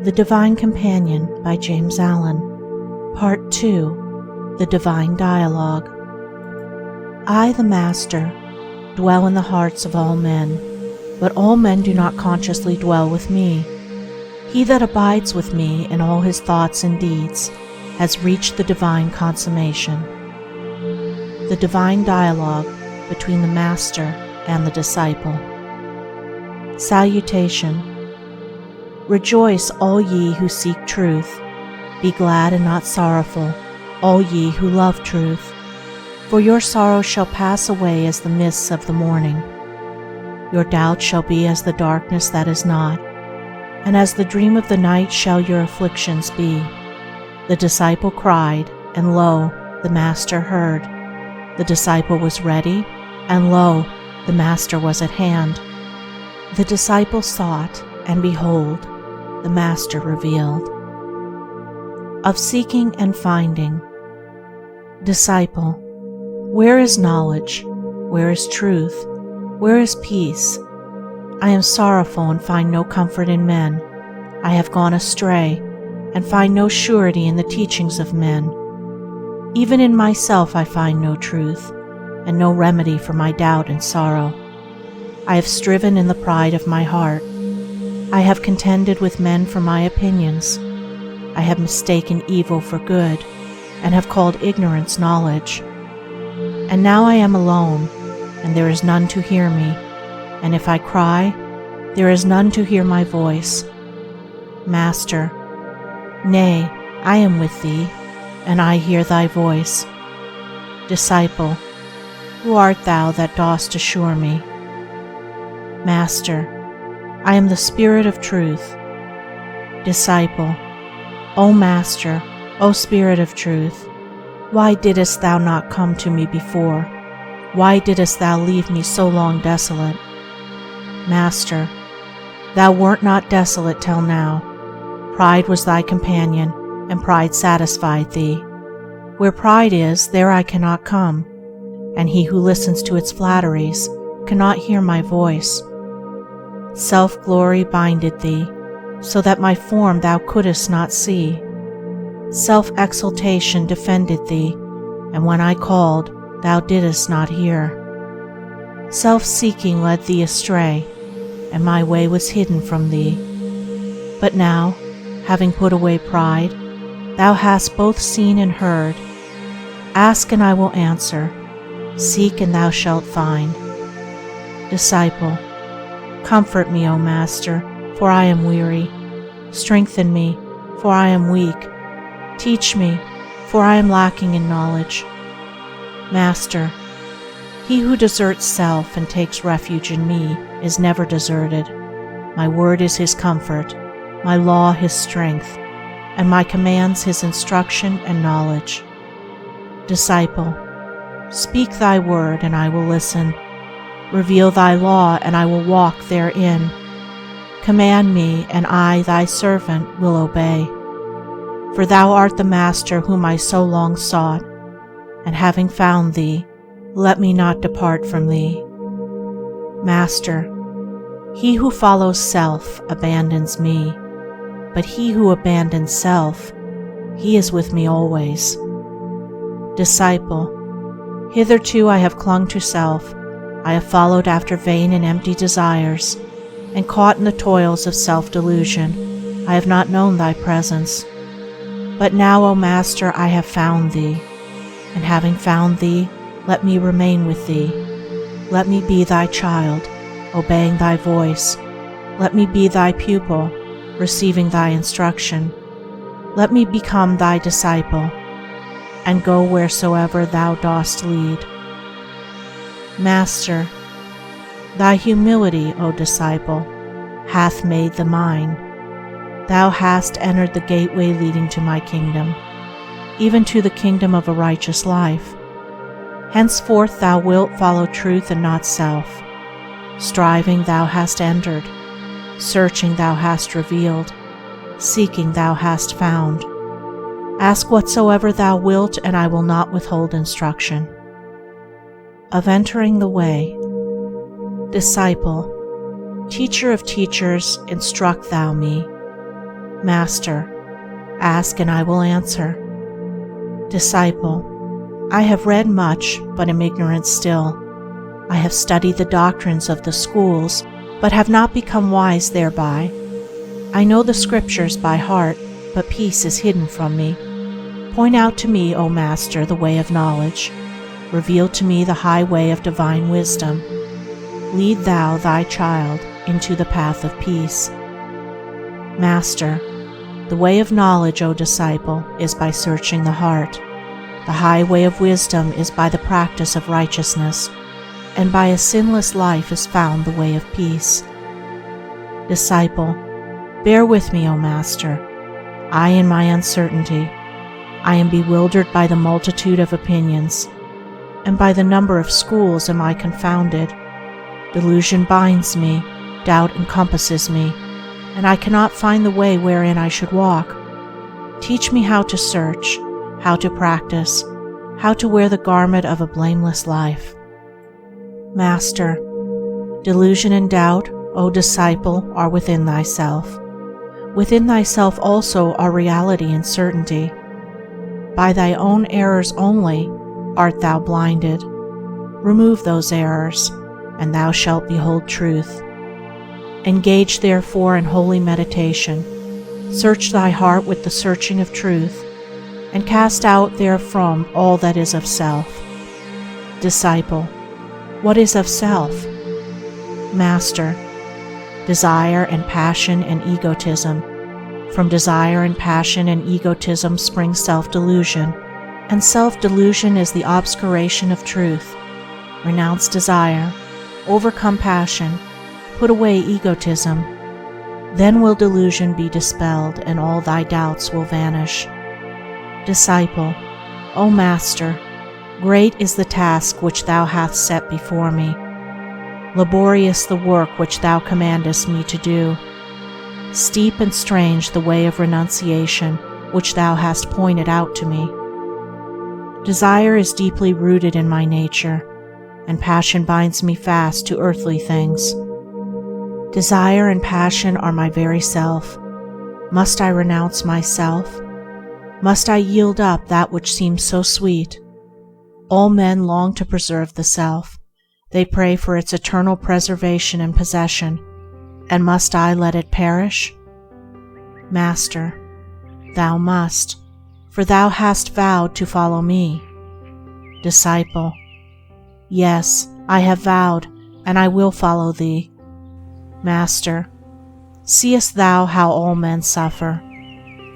The Divine Companion by James Allen. Part 2. The Divine Dialogue. I, the Master, dwell in the hearts of all men, but all men do not consciously dwell with me. He that abides with me in all his thoughts and deeds has reached the divine consummation. The Divine Dialogue between the Master and the Disciple. Salutation. Rejoice, all ye who seek truth. Be glad and not sorrowful, all ye who love truth. For your sorrow shall pass away as the mists of the morning. Your doubt shall be as the darkness that is not, and as the dream of the night shall your afflictions be. The disciple cried, and lo, the Master heard. The disciple was ready, and lo, the Master was at hand. The disciple sought, and behold, the Master revealed. Of seeking and finding. Disciple, where is knowledge? Where is truth? Where is peace? I am sorrowful and find no comfort in men. I have gone astray and find no surety in the teachings of men. Even in myself I find no truth, and no remedy for my doubt and sorrow. I have striven in the pride of my heart. I have contended with men for my opinions. I have mistaken evil for good, and have called ignorance knowledge. And now I am alone, and there is none to hear me, and if I cry, there is none to hear my voice. Master, nay, I am with thee, and I hear thy voice. Disciple, who art thou that dost assure me? Master, I am the Spirit of Truth. Disciple, O Master, O Spirit of Truth, why didst thou not come to me before? Why didst thou leave me so long desolate? Master, thou wert not desolate till now. Pride was thy companion, and pride satisfied thee. Where pride is, there I cannot come, and he who listens to its flatteries cannot hear my voice. Self-glory binded thee, so that my form thou couldst not see. Self-exaltation defended thee, and when I called, thou didst not hear. Self-seeking led thee astray, and my way was hidden from thee. But now, having put away pride, thou hast both seen and heard. Ask and I will answer. Seek and thou shalt find. Disciple, comfort me, O Master, for I am weary. Strengthen me, for I am weak. Teach me, for I am lacking in knowledge. Master, he who deserts self and takes refuge in me is never deserted. My word is his comfort, my law his strength, and my commands his instruction and knowledge. Disciple, speak thy word and I will listen. Reveal thy law and I will walk therein. Command me and I, thy servant, will obey. For thou art the Master whom I so long sought, and having found thee, let me not depart from thee. Master, he who follows self abandons me, but he who abandons self, he is with me always. Disciple, hitherto I have clung to self. I have followed after vain and empty desires, and caught in the toils of self-delusion, I have not known thy presence. But now, O Master, I have found thee, and having found thee, let me remain with thee. Let me be thy child, obeying thy voice. Let me be thy pupil, receiving thy instruction. Let me become thy disciple, and go wheresoever thou dost lead. Master, thy humility, O disciple, hath made the mine. Thou hast entered the gateway leading to my kingdom, even to the kingdom of a righteous life. Henceforth thou wilt follow truth and not self. Striving thou hast entered, searching thou hast revealed, seeking thou hast found. Ask whatsoever thou wilt, and I will not withhold instruction. Of entering the way. Disciple, Teacher of teachers, instruct thou me. Master, ask and I will answer. Disciple, I have read much, but am ignorant still. I have studied the doctrines of the schools, but have not become wise thereby. I know the scriptures by heart, but peace is hidden from me. Point out to me, O Master, the way of knowledge. Reveal to me the high way of divine wisdom. Lead thou thy child into the path of peace. Master, the way of knowledge, O disciple, is by searching the heart. The high way of wisdom is by the practice of righteousness, and by a sinless life is found the way of peace. Disciple, bear with me, O Master. I in my uncertainty, I am bewildered by the multitude of opinions, and by the number of schools am I confounded. Delusion binds me, doubt encompasses me, and I cannot find the way wherein I should walk. Teach me how to search, how to practice, how to wear the garment of a blameless life. Master, delusion and doubt, O disciple, are within thyself. Within thyself also are reality and certainty. By thy own errors only art thou blinded. Remove those errors, and thou shalt behold truth. Engage therefore in holy meditation. Search thy heart with the searching of truth, and cast out therefrom all that is of self. Disciple, what is of self? Master, desire and passion and egotism. From desire and passion and egotism springs self-delusion, and self-delusion is the obscuration of truth. Renounce desire, overcome passion, put away egotism. Then will delusion be dispelled, and all thy doubts will vanish. Disciple, O Master, great is the task which thou hast set before me. Laborious the work which thou commandest me to do. Steep and strange the way of renunciation which thou hast pointed out to me. Desire is deeply rooted in my nature, and passion binds me fast to earthly things. Desire and passion are my very self. Must I renounce myself? Must I yield up that which seems so sweet? All men long to preserve the self. They pray for its eternal preservation and possession, and must I let it perish? Master, thou must, for thou hast vowed to follow me. Disciple, yes, I have vowed, and I will follow thee. Master, seest thou how all men suffer?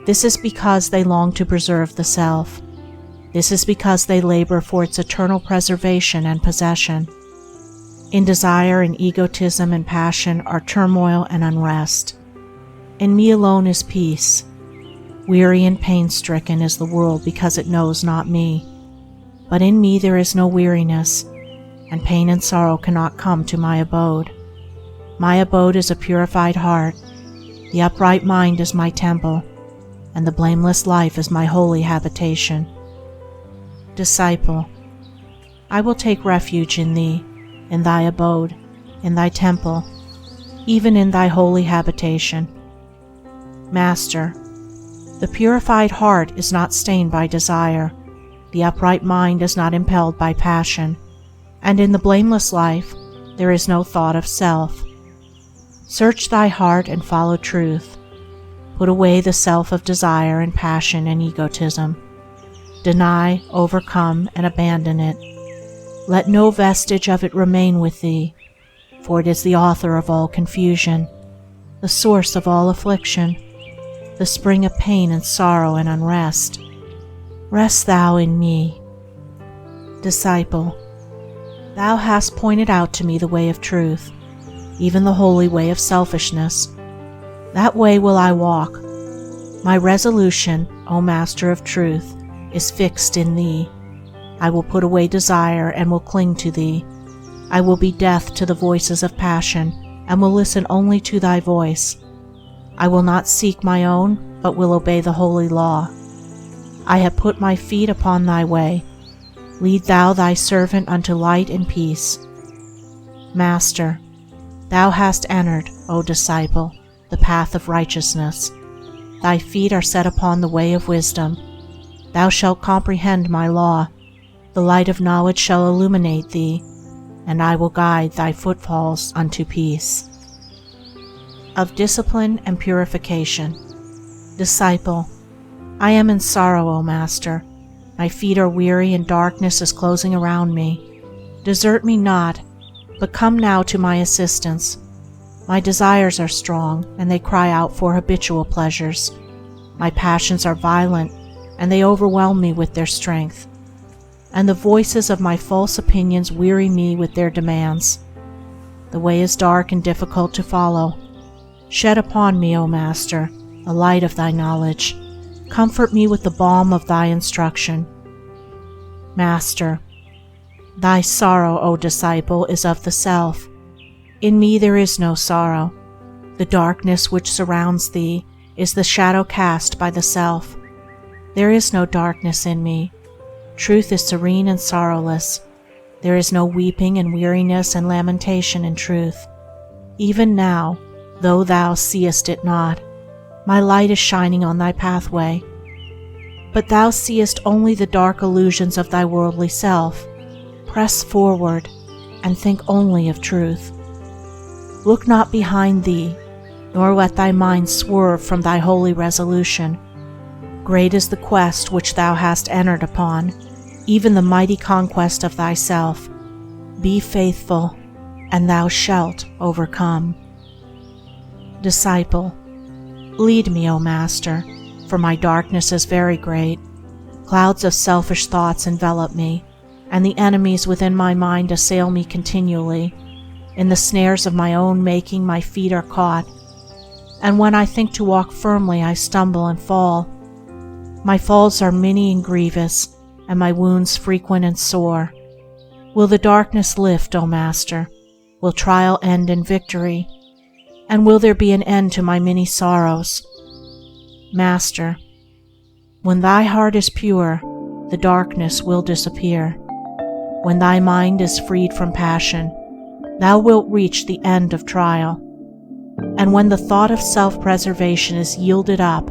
This is because they long to preserve the self. This is because they labor for its eternal preservation and possession. In desire and egotism and passion are turmoil and unrest. In me alone is peace. Weary and pain-stricken is the world because it knows not me. But in me there is no weariness, and pain and sorrow cannot come to my abode. My abode is a purified heart. The upright mind is my temple, and the blameless life is my holy habitation. Disciple, I will take refuge in thee, in thy abode, in thy temple, even in thy holy habitation. Master, the purified heart is not stained by desire, the upright mind is not impelled by passion, and in the blameless life there is no thought of self. Search thy heart and follow truth. Put away the self of desire and passion and egotism. Deny, overcome, and abandon it. Let no vestige of it remain with thee, for it is the author of all confusion, the source of all affliction, the spring of pain and sorrow and unrest. Rest thou in me. Disciple, thou hast pointed out to me the way of truth, even the holy way of selfishness. That way will I walk. My resolution, O Master of Truth, is fixed in thee. I will put away desire and will cling to thee. I will be deaf to the voices of passion and will listen only to thy voice. I will not seek my own, but will obey the holy law. I have put my feet upon thy way. Lead thou thy servant unto light and peace. Master, thou hast entered, O disciple, the path of righteousness. Thy feet are set upon the way of wisdom. Thou shalt comprehend my law. The light of knowledge shall illuminate thee, and I will guide thy footfalls unto peace. Of discipline and purification. Disciple, I am in sorrow, O Master. My feet are weary and darkness is closing around me. Desert me not, but come now to my assistance. My desires are strong, and they cry out for habitual pleasures. My passions are violent, and they overwhelm me with their strength. And the voices of my false opinions weary me with their demands. The way is dark and difficult to follow. Shed upon me, O Master, a light of thy knowledge. Comfort me with the balm of thy instruction. Master, thy sorrow, O disciple, is of the self. In me there is no sorrow. The darkness which surrounds thee is the shadow cast by the self. There is no darkness in me. Truth is serene and sorrowless. There is no weeping and weariness and lamentation in truth. Even now, though thou seest it not, my light is shining on thy pathway. But thou seest only the dark illusions of thy worldly self. Press forward and think only of truth. Look not behind thee, nor let thy mind swerve from thy holy resolution. Great is the quest which thou hast entered upon, even the mighty conquest of thyself. Be faithful, and thou shalt overcome. Disciple, lead me, O Master, for my darkness is very great. Clouds of selfish thoughts envelop me, and the enemies within my mind assail me continually. In the snares of my own making my feet are caught, and when I think to walk firmly I stumble and fall. My falls are many and grievous, and my wounds frequent and sore. Will the darkness lift, O Master? Will trial end in victory? And will there be an end to my many sorrows? Master, when thy heart is pure, the darkness will disappear. When thy mind is freed from passion, thou wilt reach the end of trial. And when the thought of self-preservation is yielded up,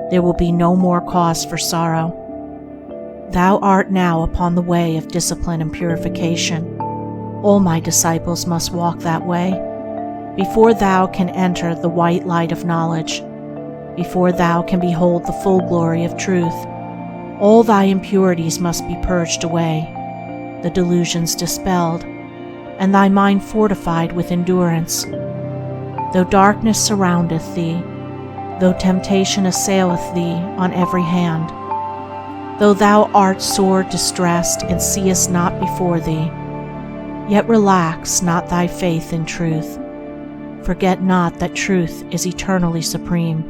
there will be no more cause for sorrow. Thou art now upon the way of discipline and purification. All my disciples must walk that way. Before thou can enter the white light of knowledge, before thou can behold the full glory of truth, all thy impurities must be purged away, the delusions dispelled, and thy mind fortified with endurance. Though darkness surroundeth thee, though temptation assaileth thee on every hand, though thou art sore distressed and seest not before thee, yet relax not thy faith in truth. Forget not that truth is eternally supreme.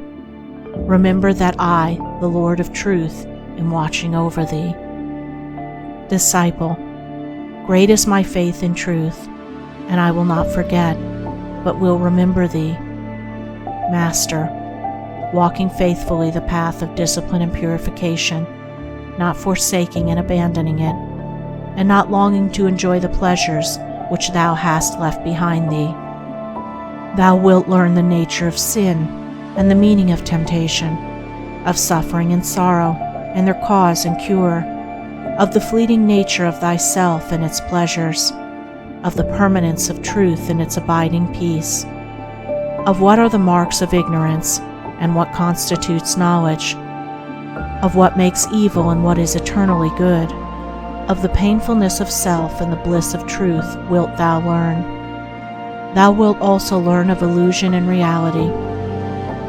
Remember that I, the Lord of Truth, am watching over thee. Disciple, great is my faith in truth, and I will not forget, but will remember thee. Master, walking faithfully the path of discipline and purification, not forsaking and abandoning it, and not longing to enjoy the pleasures which thou hast left behind thee. Thou wilt learn the nature of sin and the meaning of temptation, of suffering and sorrow and their cause and cure, of the fleeting nature of thyself and its pleasures, of the permanence of truth and its abiding peace, of what are the marks of ignorance and what constitutes knowledge, of what makes evil and what is eternally good, of the painfulness of self and the bliss of truth wilt thou learn. Thou wilt also learn of illusion and reality.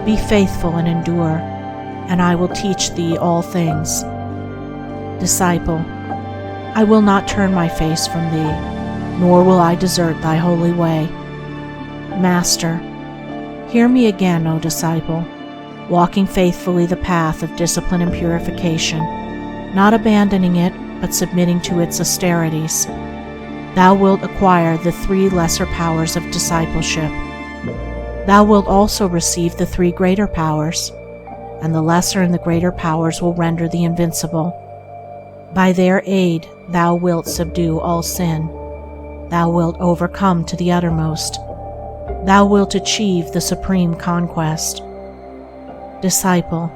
Be faithful and endure, and I will teach thee all things. Disciple, I will not turn my face from thee, nor will I desert thy holy way. Master, hear me again, O disciple, walking faithfully the path of discipline and purification, not abandoning it, but submitting to its austerities. Thou wilt acquire the 3 lesser powers of discipleship. Thou wilt also receive the 3 greater powers, and the lesser and the greater powers will render thee invincible. By their aid thou wilt subdue all sin. Thou wilt overcome to the uttermost. Thou wilt achieve the supreme conquest. Disciple,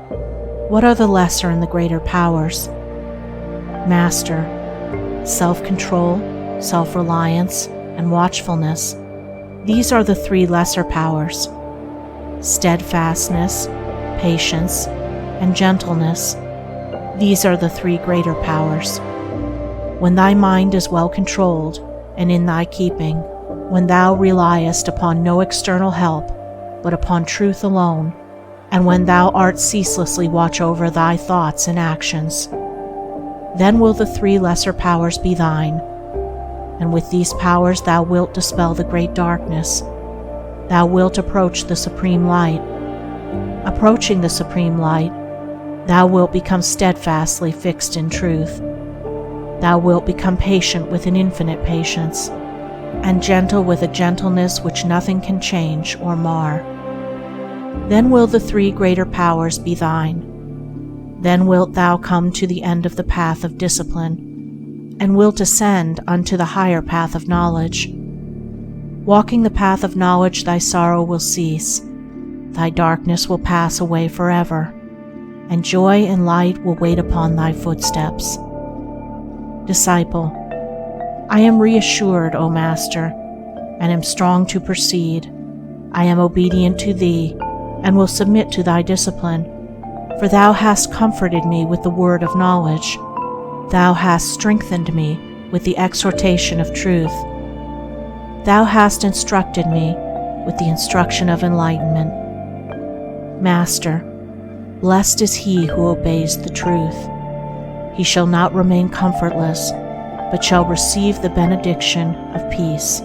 what are the lesser and the greater powers? Master, self-control, self-reliance, and watchfulness. These are the 3 lesser powers. Steadfastness, patience, and gentleness. These are the 3 greater powers. When thy mind is well controlled and in thy keeping, when thou reliest upon no external help, but upon truth alone, and when thou art ceaselessly watch over thy thoughts and actions, then will the 3 lesser powers be thine, and with these powers thou wilt dispel the great darkness. Thou wilt approach the supreme light. Approaching the supreme light, thou wilt become steadfastly fixed in truth. Thou wilt become patient with an infinite patience, and gentle with a gentleness which nothing can change or mar. Then will the 3 greater powers be thine. Then wilt thou come to the end of the path of discipline, and wilt ascend unto the higher path of knowledge. Walking the path of knowledge, thy sorrow will cease, thy darkness will pass away forever, and joy and light will wait upon thy footsteps. Disciple, I am reassured, O Master, and am strong to proceed. I am obedient to thee, and will submit to thy discipline, for thou hast comforted me with the word of knowledge. Thou hast strengthened me with the exhortation of truth. Thou hast instructed me with the instruction of enlightenment. Master, blessed is he who obeys the truth. He shall not remain comfortless, but shall receive the benediction of peace.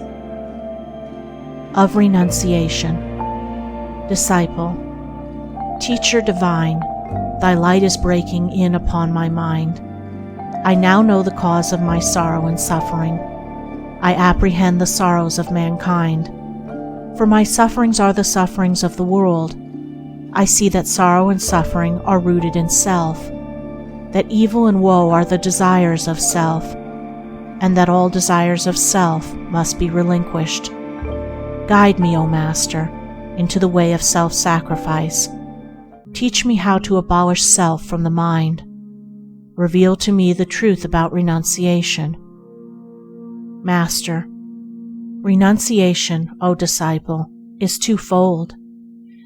Of renunciation. Disciple, Teacher divine, thy light is breaking in upon my mind. I now know the cause of my sorrow and suffering. I apprehend the sorrows of mankind. For my sufferings are the sufferings of the world. I see that sorrow and suffering are rooted in self, that evil and woe are the desires of self, and that all desires of self must be relinquished. Guide me, O Master, into the way of self-sacrifice. Teach me how to abolish self from the mind. Reveal to me the truth about renunciation. Master, renunciation, O disciple, is twofold.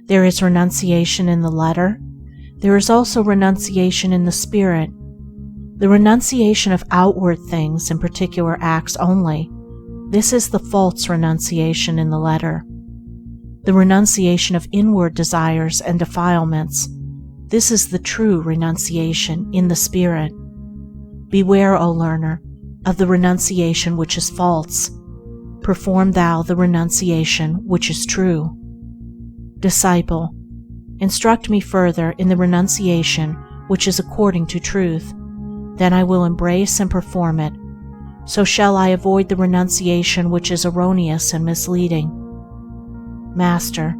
There is renunciation in the letter. There is also renunciation in the spirit. The renunciation of outward things and particular acts only. This is the false renunciation in the letter. The renunciation of inward desires and defilements. This is the true renunciation in the spirit. Beware, O learner, of the renunciation which is false. Perform thou the renunciation which is true. Disciple, instruct me further in the renunciation which is according to truth. Then I will embrace and perform it. So shall I avoid the renunciation which is erroneous and misleading. Master,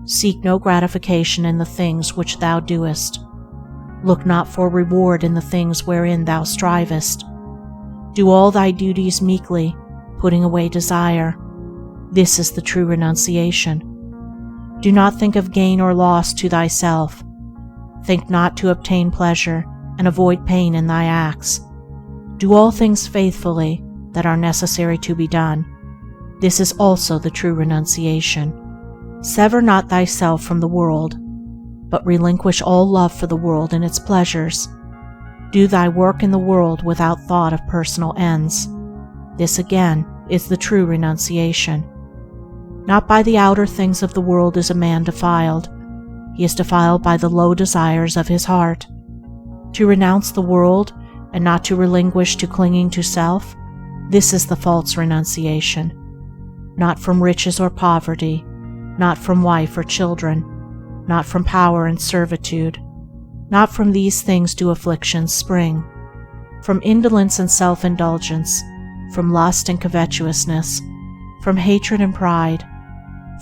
seek no gratification in the things which thou doest. Look not for reward in the things wherein thou strivest. Do all thy duties meekly, putting away desire. This is the true renunciation. Do not think of gain or loss to thyself. Think not to obtain pleasure, and avoid pain in thy acts. Do all things faithfully that are necessary to be done. This is also the true renunciation. Sever not thyself from the world, but relinquish all love for the world and its pleasures. Do thy work in the world without thought of personal ends. This again is the true renunciation. Not by the outer things of the world is a man defiled. He is defiled by the low desires of his heart. To renounce the world and not to relinquish to clinging to self, this is the false renunciation. Not from riches or poverty, not from wife or children, not from power and servitude. Not from these things do afflictions spring. From indolence and self-indulgence, from lust and covetousness, from hatred and pride.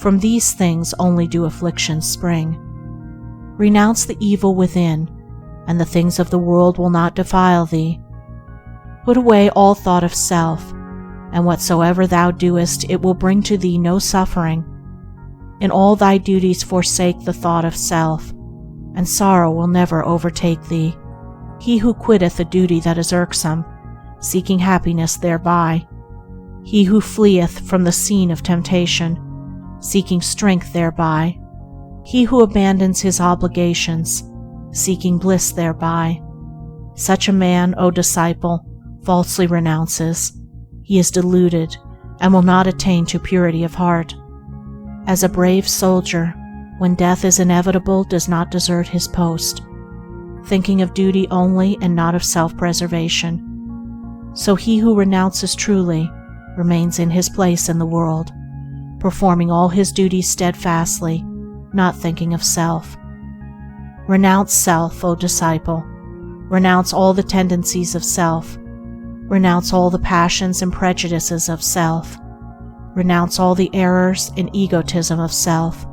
From these things only do afflictions spring. Renounce the evil within, and the things of the world will not defile thee. Put away all thought of self, and whatsoever thou doest, it will bring to thee no suffering. In all thy duties forsake the thought of self. and sorrow will never overtake thee. He who quitteth a duty that is irksome, seeking happiness thereby. He who fleeth from the scene of temptation, seeking strength thereby. He who abandons his obligations, seeking bliss thereby. Such a man, O disciple, falsely renounces. He is deluded and will not attain to purity of heart. As a brave soldier, when death is inevitable, does not desert his post, thinking of duty only and not of self-preservation, so he who renounces truly remains in his place in the world, performing all his duties steadfastly, not thinking of self. Renounce self, O disciple. Renounce all the tendencies of self. Renounce all the passions and prejudices of self. Renounce all the errors and egotism of self.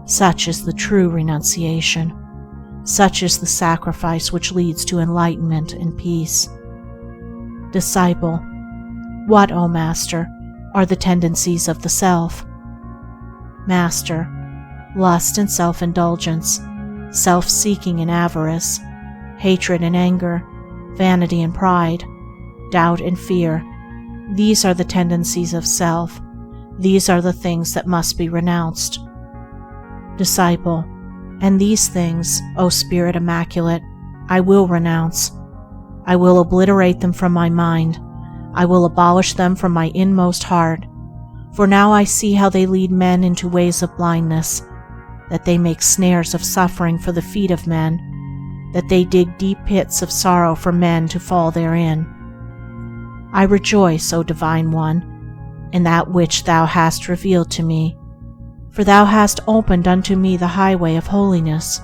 Such is the true renunciation. Such is the sacrifice which leads to enlightenment and peace. Disciple, what, O Master, are the tendencies of the self? Master, lust and self-indulgence, self-seeking and avarice, hatred and anger, vanity and pride, doubt and fear. These are the tendencies of self. These are the things that must be renounced. Disciple, and these things, O Spirit Immaculate, I will renounce. I will obliterate them from my mind. I will abolish them from my inmost heart. For now I see how they lead men into ways of blindness, that they make snares of suffering for the feet of men, that they dig deep pits of sorrow for men to fall therein. I rejoice, O Divine One, in that which Thou hast revealed to me, for Thou hast opened unto me the highway of holiness.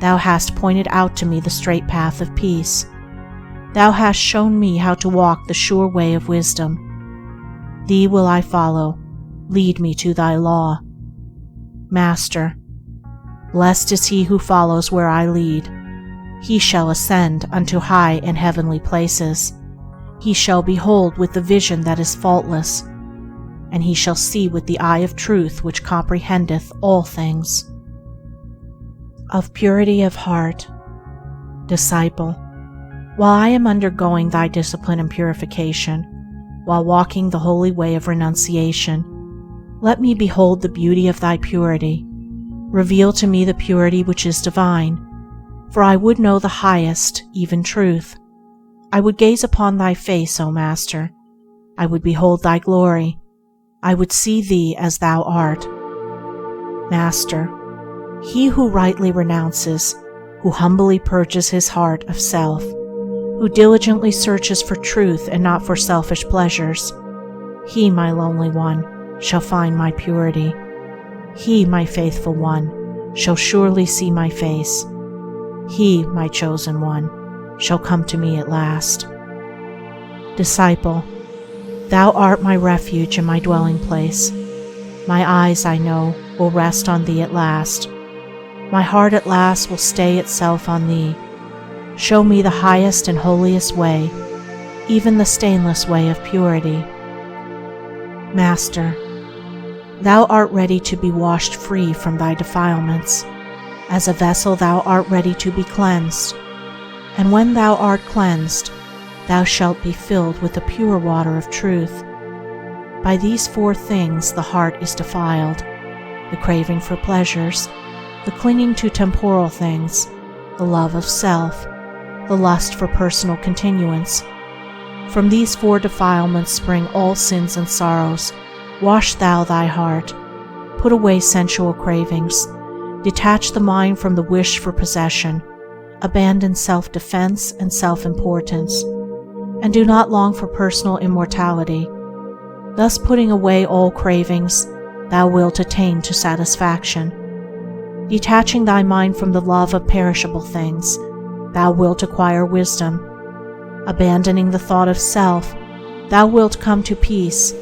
Thou hast pointed out to me the straight path of peace. Thou hast shown me how to walk the sure way of wisdom. Thee will I follow. Lead me to Thy law. Master, blessed is he who follows where I lead. He shall ascend unto high and heavenly places. He shall behold with the vision that is faultless, and he shall see with the eye of truth which comprehendeth all things. Of purity of heart. Disciple, while I am undergoing thy discipline and purification, while walking the holy way of renunciation, let me behold the beauty of thy purity. Reveal to me the purity which is divine, for I would know the highest, even truth. I would gaze upon thy face, O Master. I would behold thy glory. I would see thee as thou art. Master, he who rightly renounces, who humbly purges his heart of self, who diligently searches for truth and not for selfish pleasures, he, my lonely one, shall find my purity. He, my faithful one, shall surely see my face. He, my chosen one, shall come to me at last. Disciple, thou art my refuge and my dwelling place. My eyes, I know, will rest on thee at last. My heart at last will stay itself on thee. Show me the highest and holiest way, even the stainless way of purity. Master, thou art ready to be washed free from thy defilements. As a vessel thou art ready to be cleansed, and when thou art cleansed, thou shalt be filled with the pure water of truth. By these four things the heart is defiled: the craving for pleasures, the clinging to temporal things, the love of self, the lust for personal continuance. From these four defilements spring all sins and sorrows. Wash thou thy heart. Put away sensual cravings. Detach the mind from the wish for possession. Abandon self-defense and self-importance, and do not long for personal immortality. Thus, putting away all cravings, thou wilt attain to satisfaction. Detaching thy mind from the love of perishable things, thou wilt acquire wisdom. Abandoning the thought of self, thou wilt come to peace,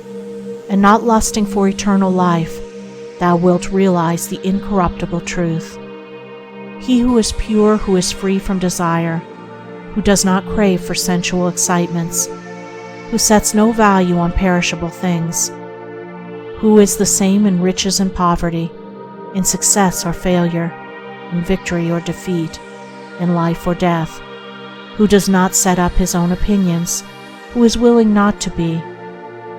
and not lusting for eternal life, thou wilt realize the incorruptible truth. He who is pure, who is free from desire, who does not crave for sensual excitements, who sets no value on perishable things, who is the same in riches and poverty, in success or failure, in victory or defeat, in life or death, who does not set up his own opinions, who is willing not to be.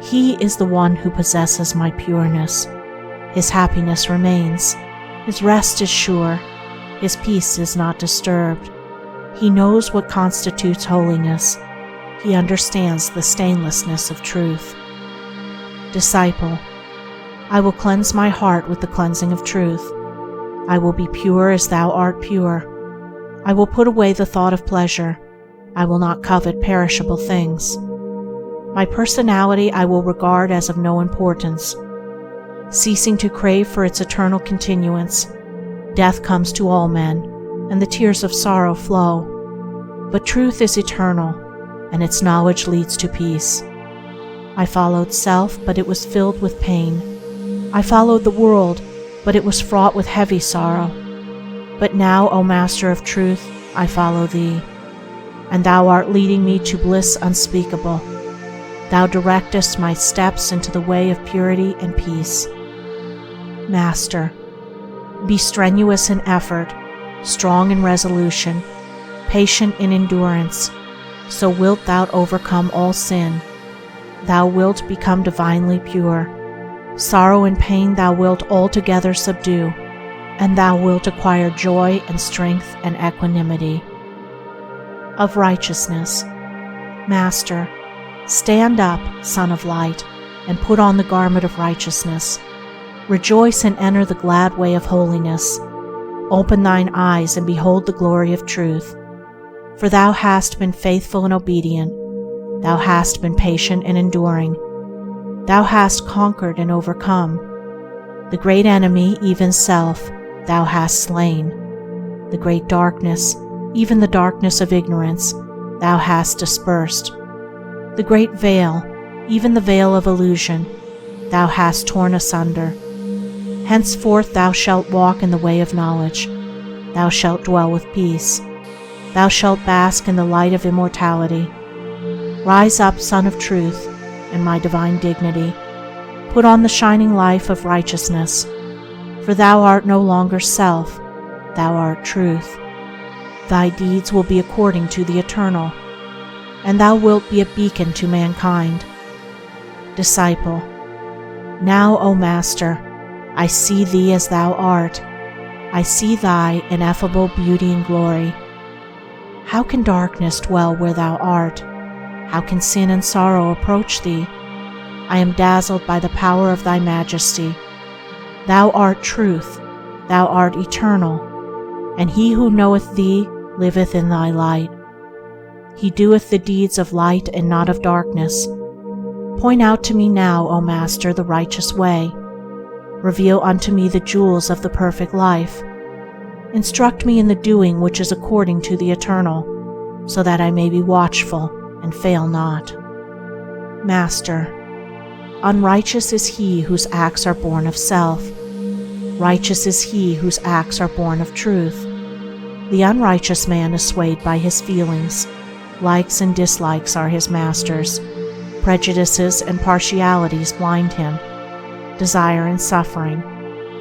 He is the one who possesses my pureness. His happiness remains. His rest is sure. His peace is not disturbed. He knows what constitutes holiness. He understands the stainlessness of truth. Disciple, I will cleanse my heart with the cleansing of truth. I will be pure as thou art pure. I will put away the thought of pleasure. I will not covet perishable things. My personality I will regard as of no importance. Ceasing to crave for its eternal continuance, death comes to all men, and the tears of sorrow flow. But truth is eternal, and its knowledge leads to peace. I followed self, but it was filled with pain. I followed the world, but it was fraught with heavy sorrow. But now, O Master of Truth, I follow Thee, and Thou art leading me to bliss unspeakable. Thou directest my steps into the way of purity and peace. Master, be strenuous in effort, strong in resolution, patient in endurance, so wilt Thou overcome all sin. Thou wilt become divinely pure. Sorrow and pain Thou wilt altogether subdue, and Thou wilt acquire joy and strength and equanimity. Of righteousness. Master, stand up, Son of Light, and put on the garment of righteousness. Rejoice and enter the glad way of holiness. Open thine eyes and behold the glory of truth. For thou hast been faithful and obedient. Thou hast been patient and enduring. Thou hast conquered and overcome. The great enemy, even self, thou hast slain. The great darkness, even the darkness of ignorance, thou hast dispersed. The great veil, even the veil of illusion, thou hast torn asunder. Henceforth thou shalt walk in the way of knowledge. Thou shalt dwell with peace. Thou shalt bask in the light of immortality. Rise up, Son of Truth, in my divine dignity. Put on the shining life of righteousness. For thou art no longer self, thou art truth. Thy deeds will be according to the eternal, and thou wilt be a beacon to mankind. Disciple, now, O Master, I see thee as thou art. I see thy ineffable beauty and glory. How can darkness dwell where thou art? How can sin and sorrow approach thee? I am dazzled by the power of thy majesty. Thou art truth, thou art eternal, and he who knoweth thee liveth in thy light. He doeth the deeds of light and not of darkness. Point out to me now, O Master, the righteous way. Reveal unto me the jewels of the perfect life. Instruct me in the doing which is according to the eternal, so that I may be watchful and fail not. Master, unrighteous is he whose acts are born of self. Righteous is he whose acts are born of truth. The unrighteous man is swayed by his feelings. Likes and dislikes are his masters. Prejudices and partialities blind him. Desire and suffering,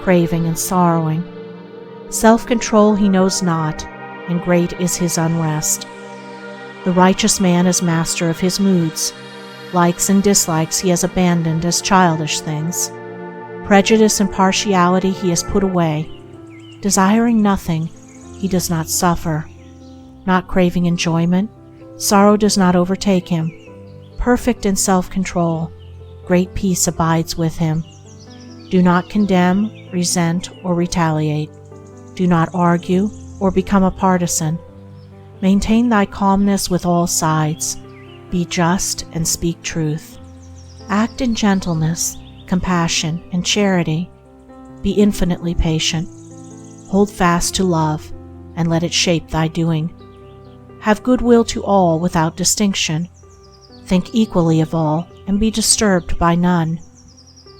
craving and sorrowing. Self-control he knows not, and great is his unrest. The righteous man is master of his moods. Likes and dislikes he has abandoned as childish things. Prejudice and partiality he has put away. Desiring nothing, he does not suffer. Not craving enjoyment, sorrow does not overtake him. Perfect in self-control, great peace abides with him. Do not condemn, resent, or retaliate. Do not argue or become a partisan. Maintain thy calmness with all sides. Be just and speak truth. Act in gentleness, compassion, and charity. Be infinitely patient. Hold fast to love, and let it shape thy doing. Have goodwill to all without distinction. Think equally of all, and be disturbed by none.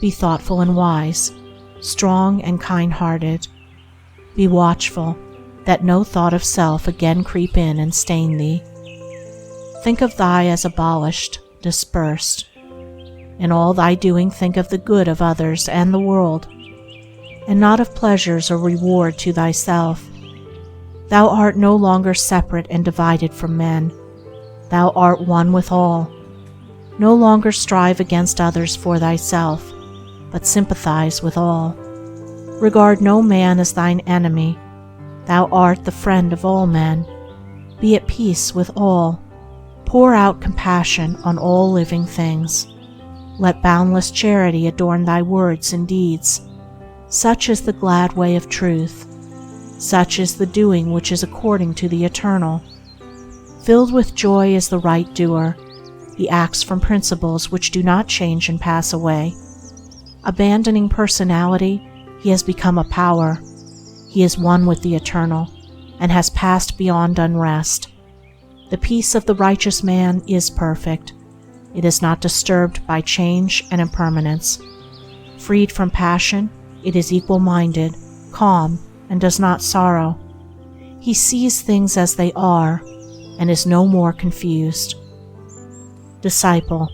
Be thoughtful and wise, strong and kind-hearted. Be watchful, that no thought of self again creep in and stain thee. Think of thy as abolished, dispersed. In all thy doing think of the good of others and the world, and not of pleasures or reward to thyself. Thou art no longer separate and divided from men. Thou art one with all. No longer strive against others for thyself, but sympathize with all. Regard no man as thine enemy. Thou art the friend of all men. Be at peace with all. Pour out compassion on all living things. Let boundless charity adorn thy words and deeds. Such is the glad way of truth. Such is the doing which is according to the eternal. Filled with joy is the right doer. He acts from principles which do not change and pass away. Abandoning personality, he has become a power. He is one with the eternal, and has passed beyond unrest. The peace of the righteous man is perfect. It is not disturbed by change and impermanence. Freed from passion, it is equal-minded, calm, and does not sorrow. He sees things as they are, and is no more confused. Disciple,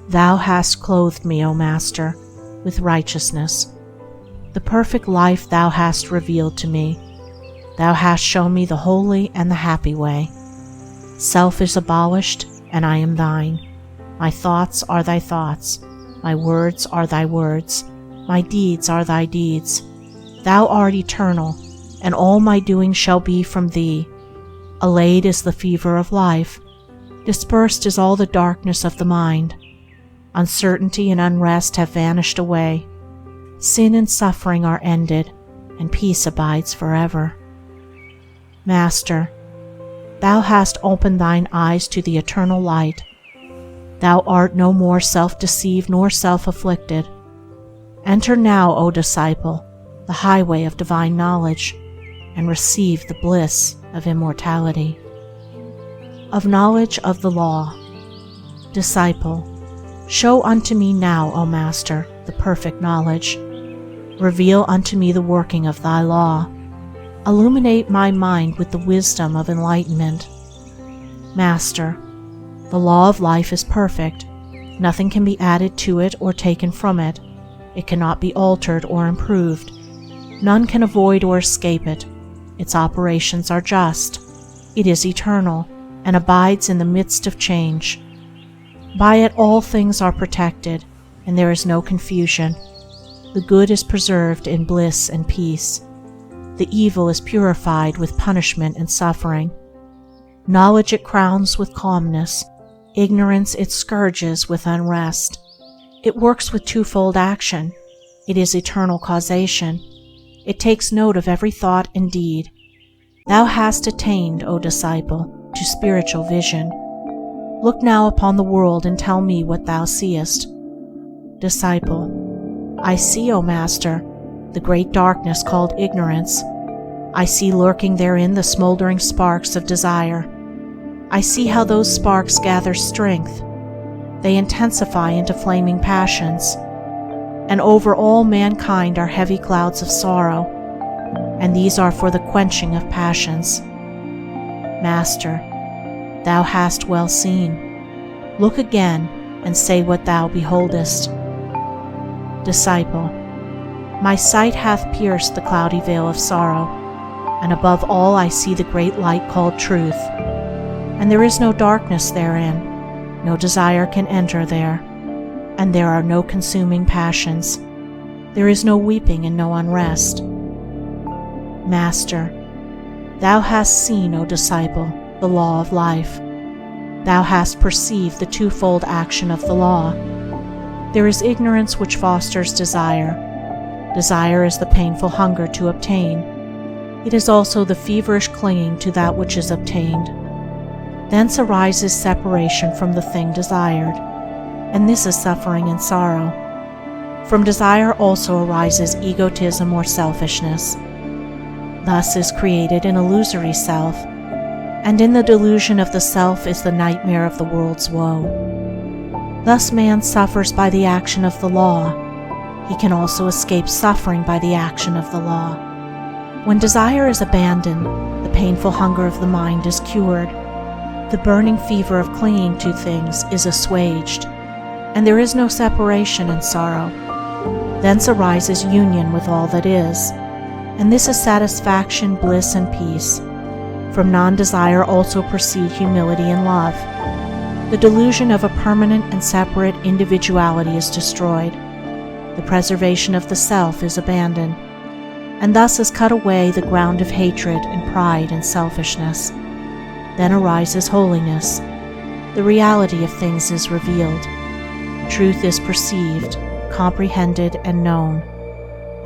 thou hast clothed me, O Master, with righteousness. The perfect life thou hast revealed to me. Thou hast shown me the holy and the happy way. Self is abolished, and I am thine. My thoughts are thy thoughts. My words are thy words. My deeds are thy deeds. Thou art eternal, and all my doing shall be from thee. Allayed is the fever of life. Dispersed is all the darkness of the mind. Uncertainty and unrest have vanished away. Sin and suffering are ended, and peace abides forever. Master, thou hast opened thine eyes to the eternal light. Thou art no more self-deceived nor self-afflicted. Enter now, O disciple, the highway of divine knowledge, and receive the bliss of immortality. Of knowledge of the law. Disciple, show unto me now, O Master, the perfect knowledge. Reveal unto me the working of thy law. Illuminate my mind with the wisdom of enlightenment. Master, the law of life is perfect. Nothing can be added to it or taken from it. It cannot be altered or improved. None can avoid or escape it. Its operations are just. It is eternal, and abides in the midst of change. By it all things are protected, and there is no confusion. The good is preserved in bliss and peace. The evil is purified with punishment and suffering. Knowledge it crowns with calmness. Ignorance it scourges with unrest. It works with twofold action. It is eternal causation. It takes note of every thought and deed. Thou hast attained, O disciple, to spiritual vision. Look now upon the world and tell me what thou seest. Disciple, I see, O Master, the great darkness called ignorance. I see lurking therein the smoldering sparks of desire. I see how those sparks gather strength. They intensify into flaming passions, and over all mankind are heavy clouds of sorrow, and these are for the quenching of passions. Master, thou hast well seen. Look again and say what thou beholdest. Disciple, my sight hath pierced the cloudy veil of sorrow, and above all I see the great light called truth, and there is no darkness therein. No desire can enter there, and there are no consuming passions. There is no weeping and no unrest. Master, thou hast seen, O disciple, the law of life. Thou hast perceived the twofold action of the law. There is ignorance which fosters desire. Desire is the painful hunger to obtain. It is also the feverish clinging to that which is obtained. Thence arises separation from the thing desired, and this is suffering and sorrow. From desire also arises egotism or selfishness. Thus is created an illusory self, and in the delusion of the self is the nightmare of the world's woe. Thus man suffers by the action of the law. He can also escape suffering by the action of the law. When desire is abandoned, the painful hunger of the mind is cured. The burning fever of clinging to things is assuaged, and there is no separation and sorrow. Thence arises union with all that is. And this is satisfaction, bliss, and peace. From non-desire also proceed humility and love. The delusion of a permanent and separate individuality is destroyed. The preservation of the self is abandoned, and thus is cut away the ground of hatred and pride and selfishness. Then arises holiness. The reality of things is revealed. Truth is perceived, comprehended, and known.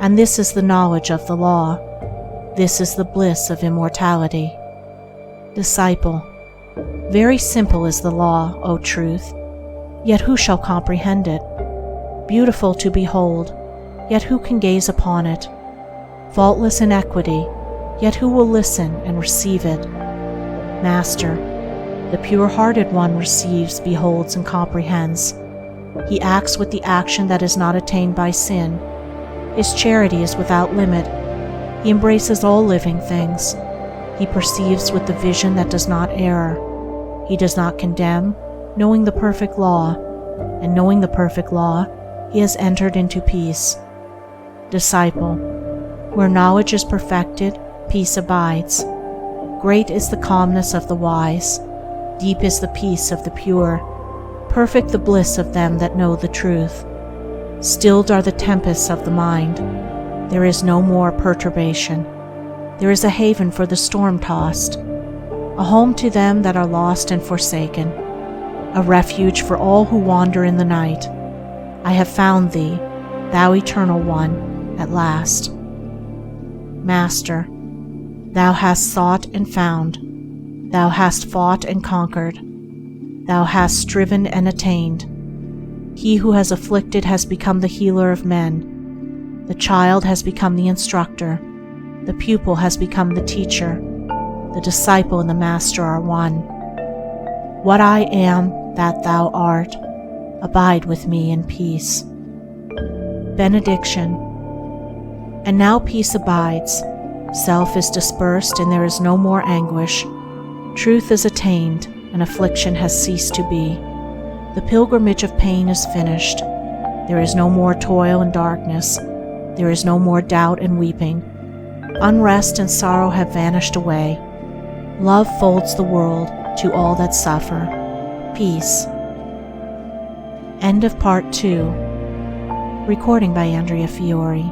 And this is the knowledge of the law. This is the bliss of immortality. Disciple, very simple is the law, O Truth, yet who shall comprehend it? Beautiful to behold, yet who can gaze upon it? Faultless in equity, yet who will listen and receive it? Master, the pure-hearted one receives, beholds, and comprehends. He acts with the action that is not attained by sin. His charity is without limit. He embraces all living things. He perceives with the vision that does not err. He does not condemn, knowing the perfect law, and knowing the perfect law, he has entered into peace. Disciple, where knowledge is perfected, peace abides. Great is the calmness of the wise. Deep is the peace of the pure. Perfect the bliss of them that know the truth. Stilled are the tempests of the mind. There is no more perturbation. There is a haven for the storm-tossed, a home to them that are lost and forsaken, a refuge for all who wander in the night. I have found thee, thou eternal one, at last. Master, thou hast sought and found. Thou hast fought and conquered. Thou hast striven and attained. He who has afflicted has become the healer of men. The child has become the instructor. The pupil has become the teacher. The disciple and the master are one. What I am, that thou art. Abide with me in peace. Benediction. And now peace abides. Self is dispersed and there is no more anguish. Truth is attained and affliction has ceased to be. The pilgrimage of pain is finished. There is no more toil and darkness. There is no more doubt and weeping. Unrest and sorrow have vanished away. Love folds the world to all that suffer. Peace. End of Part 2. Recording by Andrea Fiore.